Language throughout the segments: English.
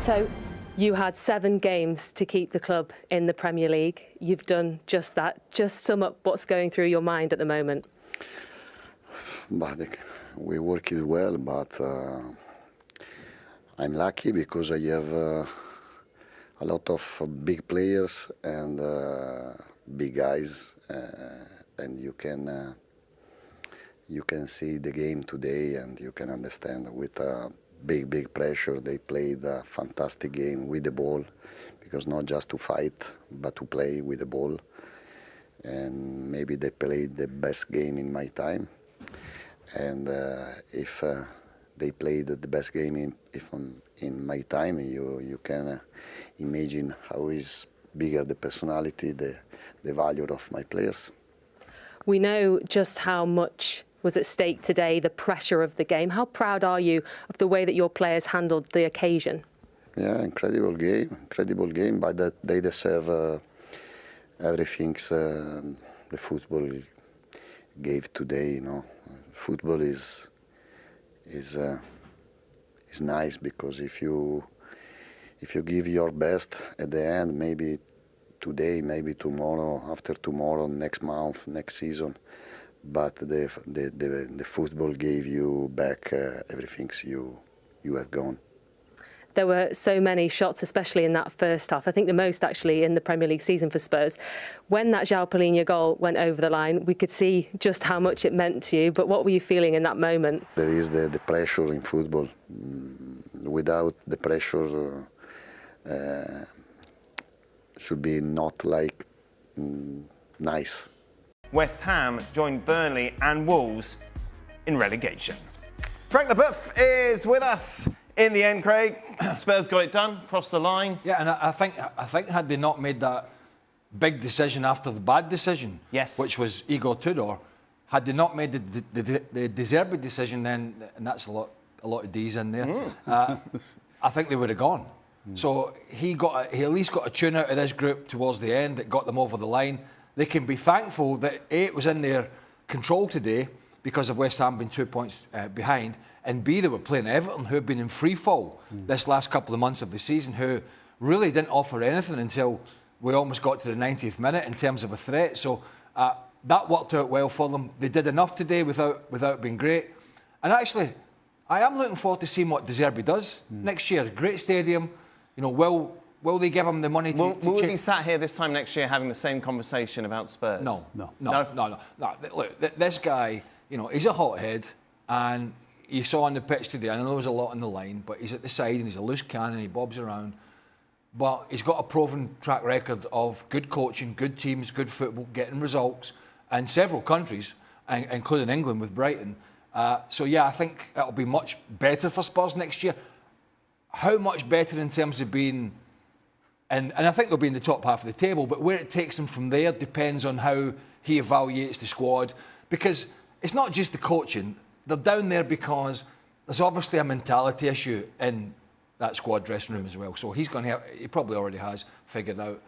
Roberto, you had 7 games to keep the club in the Premier League. You've done just that. Just sum up what's going through your mind at the moment. But we work it well, but I'm lucky because I have a lot of big players and big guys, and you can see the game today and you can understand with big pressure. They played a fantastic game with the ball, because not just to fight but to play with the ball, and maybe they played the best game in my time. And if they played the best game in my time, you can imagine how is bigger the personality, the value of my players. We know just how much was at stake today, the pressure of the game. How proud are you of the way that your players handled the occasion? Yeah, incredible game, but that they deserve everything the football gave today. You know, football is nice, because if you give your best at the end, maybe today, maybe tomorrow, after tomorrow, next month, next season, but the football gave you back everything you have gone. There were so many shots, especially in that first half. I think the most actually in the Premier League season for Spurs. When that João Palhinha goal went over the line, we could see just how much it meant to you. But what were you feeling in that moment? There is the pressure in football. Without the pressure, should be not like nice. West Ham joined Burnley and Wolves in relegation. Frank Leboeuf is with us in the end, Craig. Spurs got it done, crossed the line. Yeah, and I think had they not made that big decision after the bad decision, yes, which was Igor Tudor, had they not made the De Zerbi decision, then, and that's a lot of D's in there, I think they would have gone. So he at least got a tune out of this group towards the end that got them over the line. They can be thankful that A, it was in their control today because of West Ham being 2 points behind, and B, they were playing Everton, who have been in free fall this last couple of months of the season, who really didn't offer anything until we almost got to the 90th minute in terms of a threat. So that worked out well for them. They did enough today without being great. And actually, I am looking forward to seeing what De Zerbi does next year. Great stadium. You know, will they give him the money to Will we be sat here this time next year having the same conversation about Spurs? No. Look, this guy, you know, he's a hothead, and you saw on the pitch today, I know there was a lot on the line, but he's at the side and he's a loose cannon, he bobs around. But he's got a proven track record of good coaching, good teams, good football, getting results, and several countries, including England with Brighton. So yeah, I think it'll be much better for Spurs next year. How much better in terms of being, and I think they'll be in the top half of the table, but where it takes them from there depends on how he evaluates the squad. Because it's not just the coaching. They're down there because there's obviously a mentality issue in that squad dressing room as well. So he probably already has figured out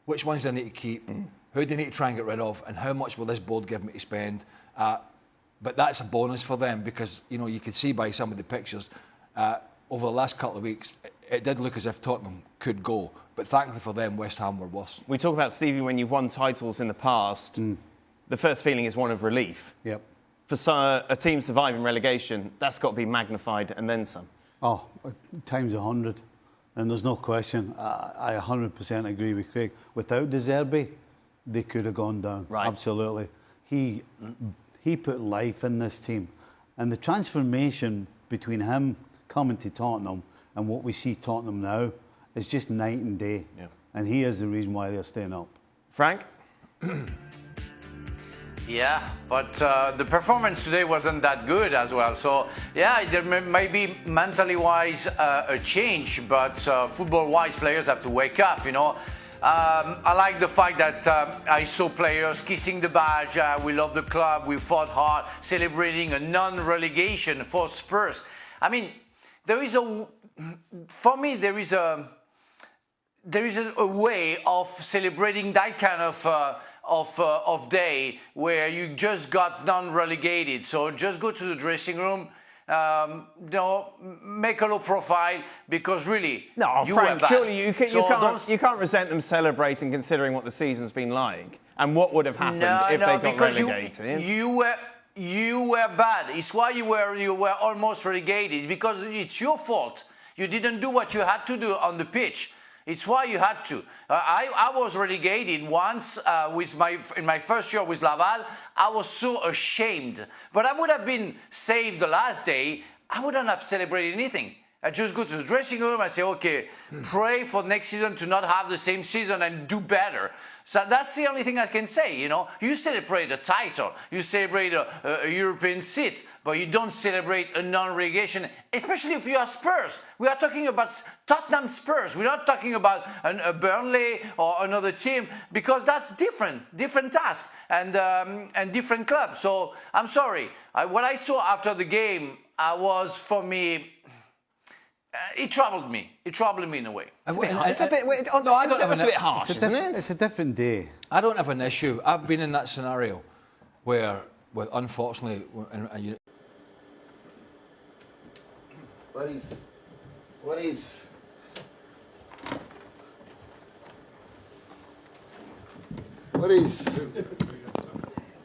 which ones they need to keep, who they need to try and get rid of, and how much will this board give me to spend. But that's a bonus for them, because you know, you could see by some of the pictures over the last couple of weeks, it did look as if Tottenham could go. But thankfully for them, West Ham were worse. We talk about, Stevie, when you've won titles in the past, the first feeling is one of relief. Yep. For a team surviving relegation, that's got to be magnified and then some. Oh, times 100. And there's no question. I 100% agree with Craig. Without De Zerbi, they could have gone down. Right. Absolutely. He put life in this team. And the transformation between him coming to Tottenham and what we see Tottenham now is just night and day. Yeah. And he is the reason why they're staying up. Frank? Yeah, but the performance today wasn't that good as well. So, yeah, there may be mentally-wise a change, but football-wise, players have to wake up, you know. I like the fact that I saw players kissing the badge. We love the club. We fought hard, celebrating a non-relegation for Spurs. I mean, there is a way of celebrating that kind of day where you just got non-relegated. So just go to the dressing room, make a low profile because really, No, you Frank, were bad. surely you So can't resent them celebrating considering what the season's been like and what would have happened if they got because relegated. you were bad. It's why you were almost relegated. It's because it's your fault. You didn't do what you had to do on the pitch. It's why you had to. I was relegated once in my first year with Laval. I was so ashamed. But I would have been saved the last day. I wouldn't have celebrated anything. I just go to the dressing room and say, okay, pray for next season to not have the same season and do better. So that's the only thing I can say, you know. You celebrate a title, you celebrate a European seat, but you don't celebrate a non-relegation, especially if you are Spurs. We are talking about Tottenham Spurs. We're not talking about a Burnley or another team, because that's different task and different club. So I'm sorry. What I saw after the game was, for me, it troubled me. It troubled me in a way. It's a bit harsh, isn't it? It's a different day. I don't have an issue. I've been in that scenario where unfortunately, What is?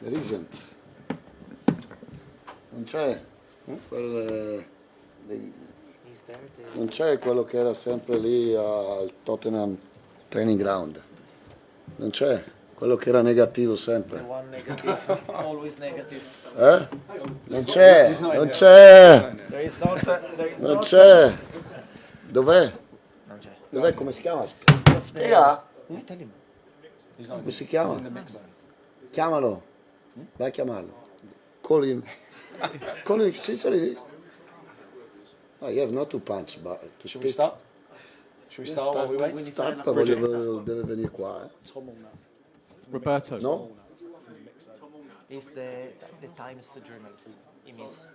There isn't. Non c'è. Non c'è quello che era sempre lì al Tottenham training ground. Non c'è. Quello che era negativo sempre. One negative, always negative. Non c'è. Non c'è. There is not. Non c'è. Dov'è? Non c'è. Dov'è? Come si chiama? What's the? Spiega. Tell him. Come si chiama? Chiamalo. Vai a chiamarlo. Call him. Call him. Sincerely. Oh, you have not to punch, but to Should we speak. start? Should we start while we wait? Start, deve venire qua. Roberto. No? He's the Times journalist. He means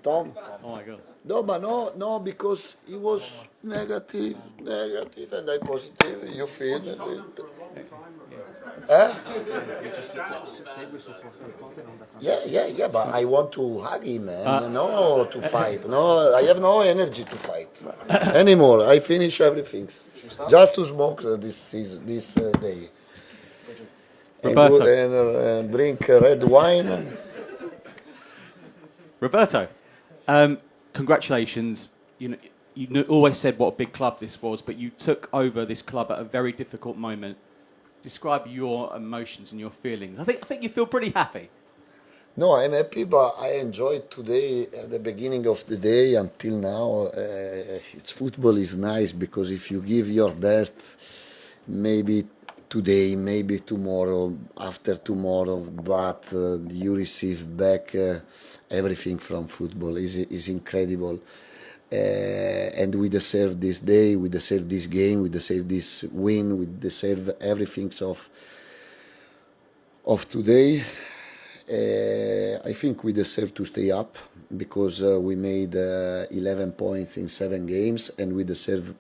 Tom? Oh my God. No, but no, because he was negative, and I positive. You feel it? Yeah, but I want to hug him, man. No, to fight. No, I have no energy to fight anymore. I finish everything. Just to smoke this day. Roberto. And drink red wine. Roberto, congratulations. You always said what a big club this was, but you took over this club at a very difficult moment. Describe your emotions and your feelings. I think you feel pretty happy. No, I'm happy, but I enjoyed today at the beginning of the day until now. Football is nice because if you give your best, maybe today, maybe tomorrow, after tomorrow, but you receive back everything from football is incredible. And we deserve this day, we deserve this game, we deserve this win, we deserve everything of today. I think we deserve to stay up because we made 11 points in 7 games and we deserve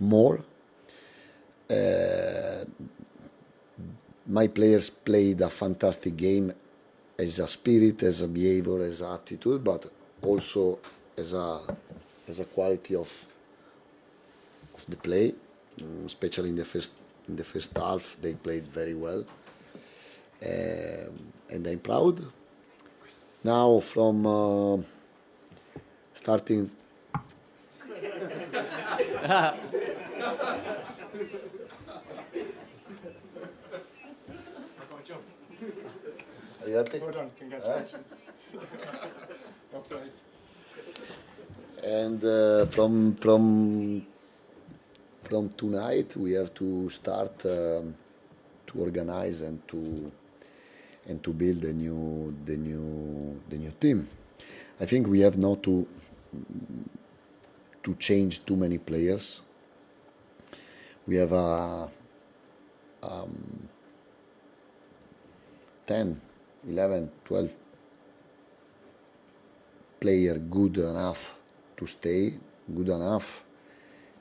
more. My players played a fantastic game as a spirit, as a behavior, as an attitude, but also as a quality of the play, especially in the first half. They played very well, and I'm proud. Now from starting. Are you happy? well done. Congratulations. And from tonight we have to start to organize and to build the new team. I think we have not to change too many players. We have a 10, 11, 12 player good enough to stay. Good enough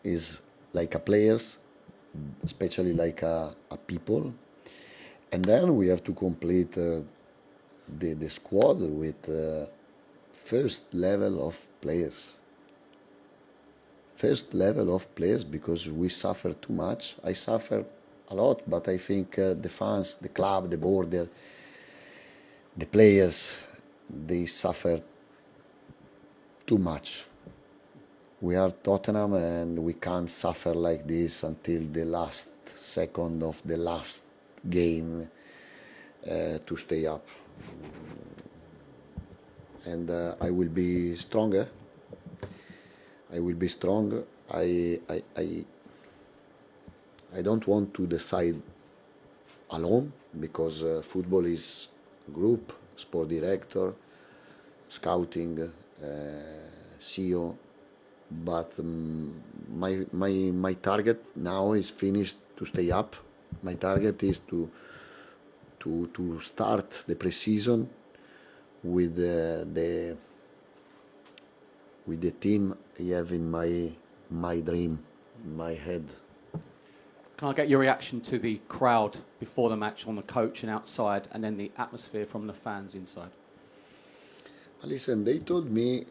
is like a players, especially like a people. And then we have to complete the squad with first level of players. First level of players, because we suffer too much. I suffer a lot, but I think the fans, the club, the board, the players, they suffer too much. We are Tottenham and we can't suffer like this until the last second of the last game to stay up. And I will be stronger. I will be strong. I don't want to decide alone, because football is group, sport director, scouting, CEO. But my target now is finished to stay up. My target is to start the pre-season with the team I have in my dream, in my head. Can I get your reaction to the crowd before the match on the coach and outside, and then the atmosphere from the fans inside? Listen, they told me,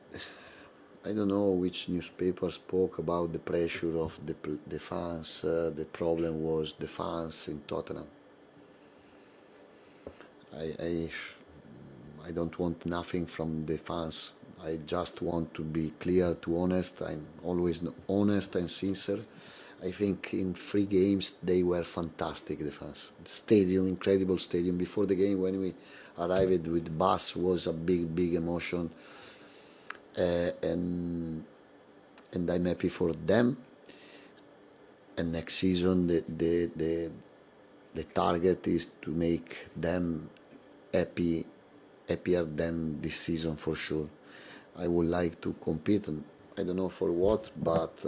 I don't know which newspaper spoke about the pressure of the fans. The problem was the fans in Tottenham. I don't want nothing from the fans. I just want to be clear, to honest. I'm always honest and sincere. I think in 3 games they were fantastic, the fans. The stadium, incredible stadium. Before the game, when we arrived with the bus, was a big emotion. And I'm happy for them. And next season, the target is to make them happier than this season for sure. I would like to compete, and I don't know for what, but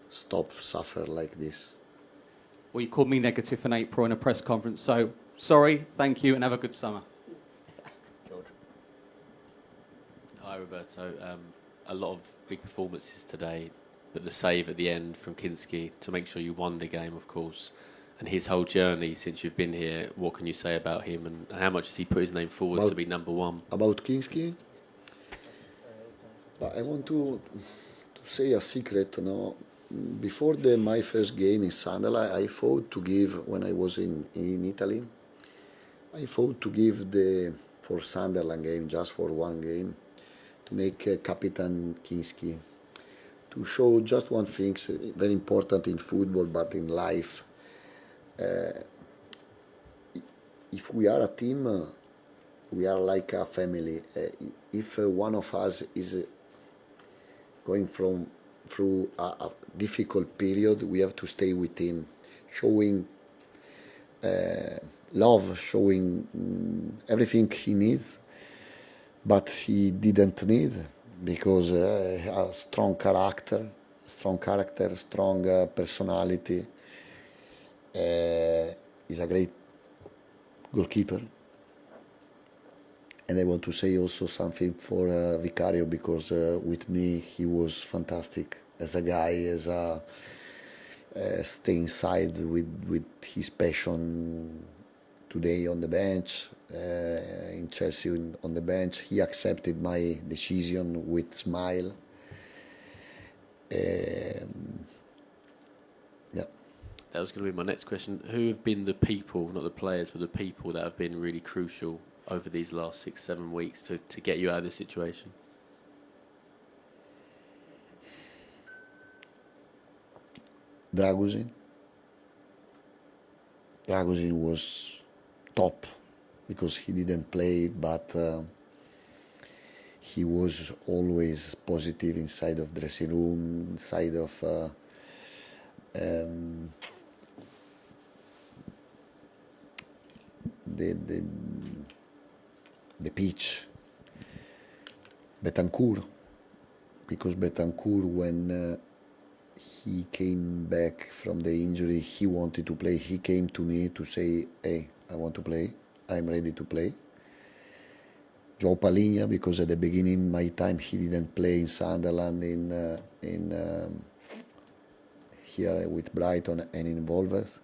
stop suffer like this. Well, you called me negative in April in a press conference, so sorry, thank you, and have a good summer. Hi, Roberto. A lot of big performances today, but the save at the end from Kinski to make sure you won the game, of course, and his whole journey since you've been here, what can you say about him, and how much has he put his name forward to be number one? About Kinski? I want to say a secret, no? Before my first game in Sunderland, I thought to give, when I was in Italy, I thought to give for Sunderland game, just for one game, to make Captain Kinski, to show just one thing, very important in football, but in life. If we are a team, we are like a family. If one of us is going through a difficult period, we have to stay with him, showing love, showing everything he needs, but he didn't need, because a strong character, strong personality. He's a great goalkeeper. And I want to say also something for Vicario, because with me he was fantastic as a guy, as a stay inside with his passion. Today on the bench, in Chelsea on the bench, he accepted my decision with smile. That was going to be my next question. Who have been the people, not the players, but the people that have been really crucial over these last 6-7 weeks to get you out of this situation? Dragusin was top, because he didn't play, but he was always positive inside of dressing room, inside of the pitch. Betancourt, because Betancourt, when he came back from the injury, he wanted to play. He came to me to say, hey, I want to play, I'm ready to play. Joe Palinha, because at the beginning, my time, he didn't play in Sunderland, here with Brighton and in Wolves.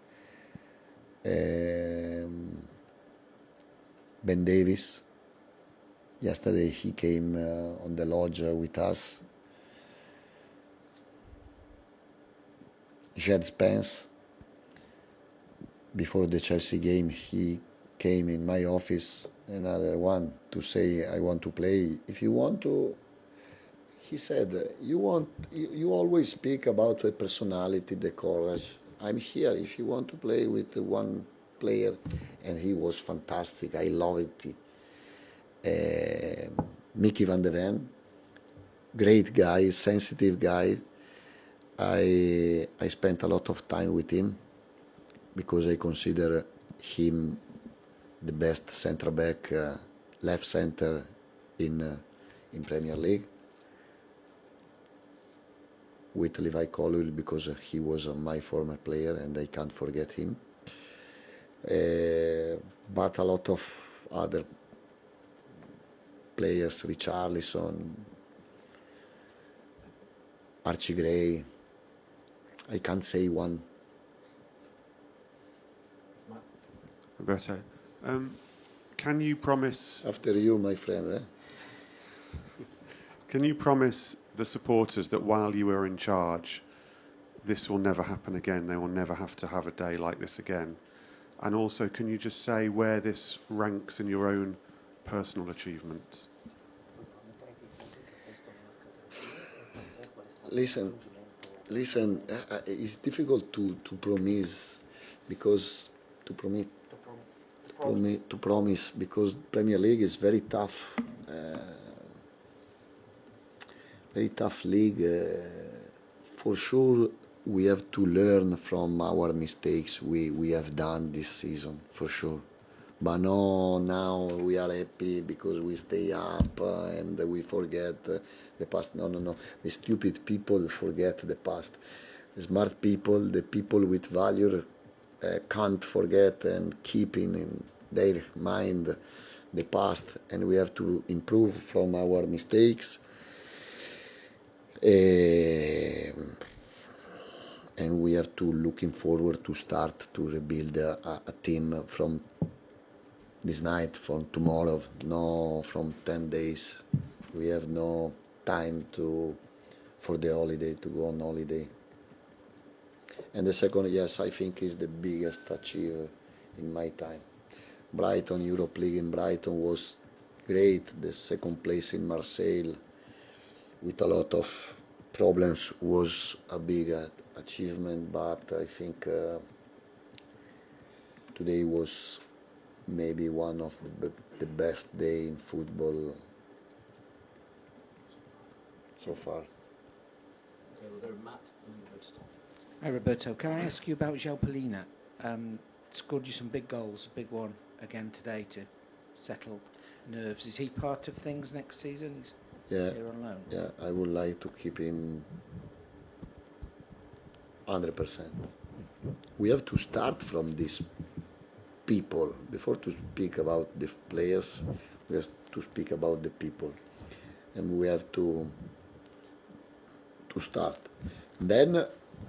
Ben Davis. Yesterday he came on the lodge with us. Jed Spence. Before the Chelsea game, he came in my office, another one, to say, I want to play. If you want to, he said, you always speak about the personality, the courage. I'm here if you want to play with one player. And he was fantastic. I love it. Mickey van de Ven, great guy, sensitive guy. I spent a lot of time with him because I consider him the best centre back, left centre in Premier League. With Levi Colwill because he was my former player and I can't forget him. But a lot of other players, Richarlison, Archie Gray. I can't say one. Roberto, can you promise... After you, my friend. Can you promise the supporters that while you are in charge, this will never happen again? They will never have to have a day like this again? And also, can you just say where this ranks in your own personal achievements? Listen, it's difficult to promise because to promise because Premier League is very tough league. For sure, we have to learn from our mistakes we have done this season, for sure. But no, now we are happy because we stay up and we forget the past. No. The stupid people forget the past. The smart people, the people with value, can't forget and keep in their mind the past. And we have to improve from our mistakes. And we have to looking forward to start to rebuild a team from this night, from tomorrow, no from 10 days. We have no time for the holiday, to go on holiday. And the second, yes, I think is the biggest achievement in my time. Brighton, Europe League in Brighton was great. The second place in Marseille with a lot of problems was a big achievement, but I think today was maybe one of the best day in football so far. Okay, we'll go to Matt and we'll go to Tom. Hi Roberto, can I ask you about João Palhinha? Scored you some big goals, a big one again today to settle nerves. Is he part of things next season? He's here on loan. Yeah, I would like to keep him 100%. We have to start from these people. Before to speak about the players, we have to speak about the people. And we have to start. Then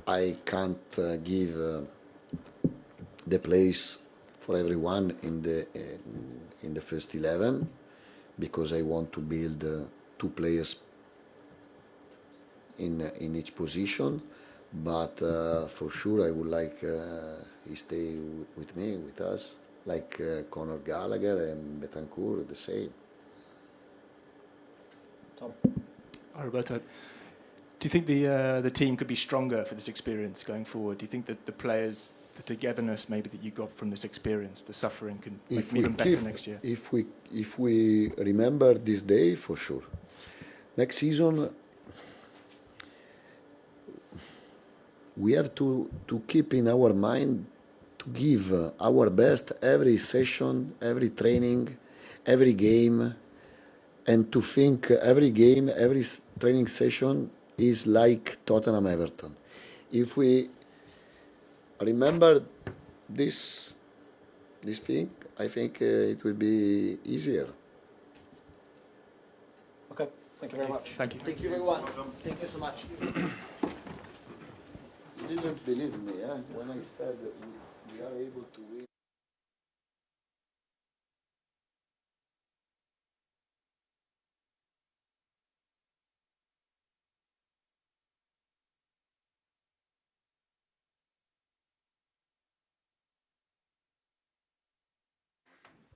I can't give the place for everyone in the first 11 because I want to build two players in each position. But for sure I would like he stay with me, with us, like Conor Gallagher and Betancourt, the same. Tom. Hi Roberto. Do you think the team could be stronger for this experience going forward? Do you think that the players, the togetherness maybe that you got from this experience, the suffering, can make them even better next year? If we remember this day, for sure. Next season, we have to keep in our mind to give our best every session, every training, every game, and to think every game, every training session is like Tottenham Everton. If we remember this thing, I think it will be easier. Okay, thank you very much. Thank you. Thank you everyone. Thank you so much. You didn't believe me, when I said that we are able to win.